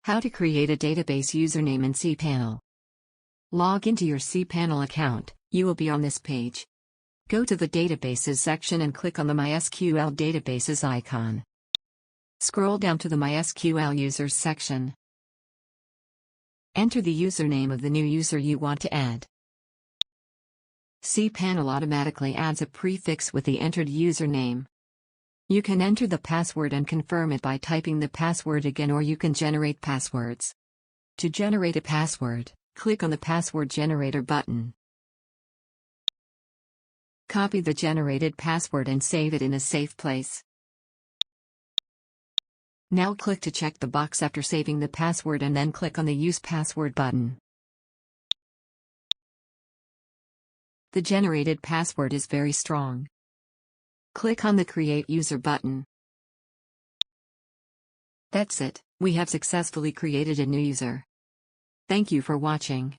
How to create a database username in cPanel. Log into your cPanel account. You will be on this page. Go to the Databases section and click on the MySQL Databases icon. Scroll down to the MySQL Users section. Enter the username of the new user you want to add. cPanel automatically adds a prefix with the entered username. You can enter the password and confirm it by typing the password again, or you can generate passwords. To generate a password, click on the Password Generator button. Copy the generated password and save it in a safe place. Now click to check the box after saving the password and then click on the Use Password button. The generated password is very strong. Click on the Create User button. That's it, we have successfully created a new user. Thank you for watching.